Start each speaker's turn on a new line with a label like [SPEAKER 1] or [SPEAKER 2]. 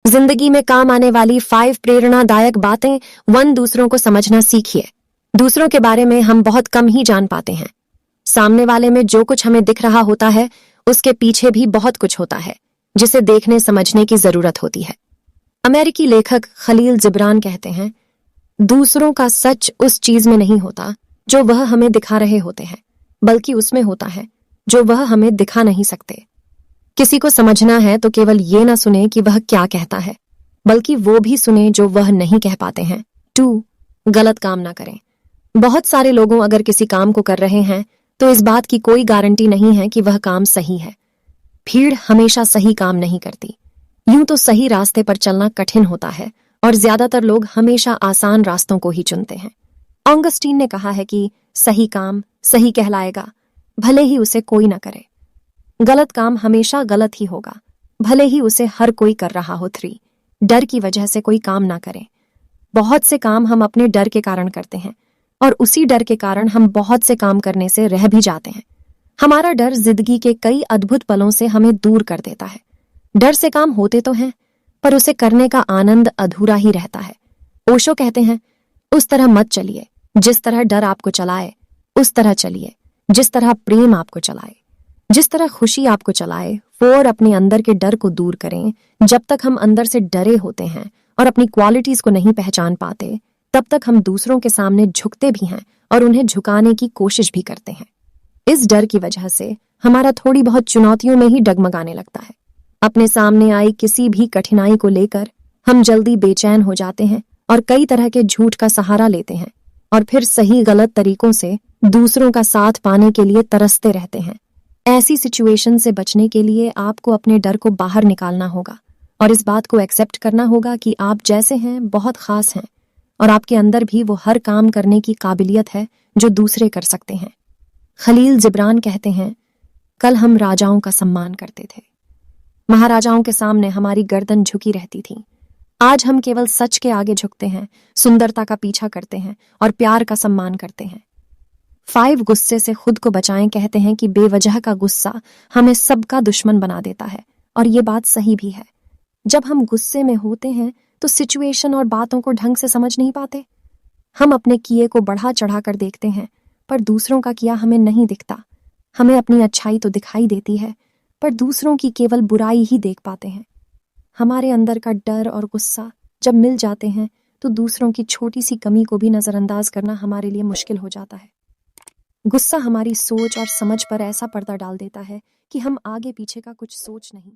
[SPEAKER 1] जिंदगी में काम आने वाली 5 प्रेरणादायक बातें। 1 दूसरों को समझना सीखिए। दूसरों के बारे में हम बहुत कम ही जान पाते हैं। सामने वाले में जो कुछ हमें दिख रहा होता है उसके पीछे भी बहुत कुछ होता है जिसे देखने समझने की जरूरत होती है। अमेरिकी लेखक खलील जिब्रान कहते हैं, दूसरों का सच उस चीज में नहीं होता जो वह हमें दिखा रहे होते हैं, बल्कि उसमें होता है जो वह हमें दिखा नहीं सकते। किसी को समझना है तो केवल ये ना सुने कि वह क्या कहता है, बल्कि वो भी सुने जो वह नहीं कह पाते हैं। 2 गलत काम ना करें। बहुत सारे लोगों अगर किसी काम को कर रहे हैं तो इस बात की कोई गारंटी नहीं है कि वह काम सही है। भीड़ हमेशा सही काम नहीं करती। यूं तो सही रास्ते पर चलना कठिन होता है और ज्यादातर लोग हमेशा आसान रास्तों को ही चुनते हैं। ऑगस्टीन ने कहा है कि सही काम सही कहलाएगा, भले ही उसे कोई ना करे। गलत काम हमेशा गलत ही होगा, भले ही उसे हर कोई कर रहा हो। 3 डर की वजह से कोई काम ना करें। बहुत से काम हम अपने डर के कारण करते हैं और उसी डर के कारण हम बहुत से काम करने से रह भी जाते हैं। हमारा डर जिंदगी के कई अद्भुत पलों से हमें दूर कर देता है। डर से काम होते तो हैं, पर उसे करने का आनंद अधूरा ही रहता है। ओशो कहते हैं, उस तरह मत चलिए जिस तरह डर आपको चलाए, उस तरह चलिए जिस तरह प्रेम आपको चलाए। जिस तरह खुशी आपको चलाए वो और अपने अंदर के डर को दूर करें। जब तक हम अंदर से डरे होते हैं और अपनी क्वालिटीज को नहीं पहचान पाते, तब तक हम दूसरों के सामने झुकते भी हैं और उन्हें झुकाने की कोशिश भी करते हैं। इस डर की वजह से हमारा थोड़ी बहुत चुनौतियों में ही डगमगाने लगता है। अपने सामने आई किसी भी कठिनाई को लेकर हम जल्दी बेचैन हो जाते हैं और कई तरह के झूठ का सहारा लेते हैं और फिर सही गलत तरीकों से दूसरों का साथ पाने के लिए तरसते रहते हैं। ऐसी सिचुएशन से बचने के लिए आपको अपने डर को बाहर निकालना होगा और इस बात को एक्सेप्ट करना होगा कि आप जैसे हैं बहुत खास हैं और आपके अंदर भी वो हर काम करने की काबिलियत है जो दूसरे कर सकते हैं। खलील जिब्रान कहते हैं, कल हम राजाओं का सम्मान करते थे, महाराजाओं के सामने हमारी गर्दन झुकी रहती थी। आज हम केवल सच के आगे झुकते हैं, सुंदरता का पीछा करते हैं और प्यार का सम्मान करते हैं। 5 गुस्से से खुद को बचाएं। कहते हैं कि बेवजह का गुस्सा हमें सबका दुश्मन बना देता है और ये बात सही भी है। जब हम गुस्से में होते हैं तो सिचुएशन और बातों को ढंग से समझ नहीं पाते। हम अपने किए को बढ़ा चढ़ा कर देखते हैं, पर दूसरों का किया हमें नहीं दिखता। हमें अपनी अच्छाई तो दिखाई देती है, पर दूसरों की केवल बुराई ही देख पाते हैं। हमारे अंदर का डर और गुस्सा जब मिल जाते हैं तो दूसरों की छोटी सी कमी को भी नजरअंदाज करना हमारे लिए मुश्किल हो जाता है। गुस्सा हमारी सोच और समझ पर ऐसा पर्दा डाल देता है कि हम आगे पीछे का कुछ सोच नहीं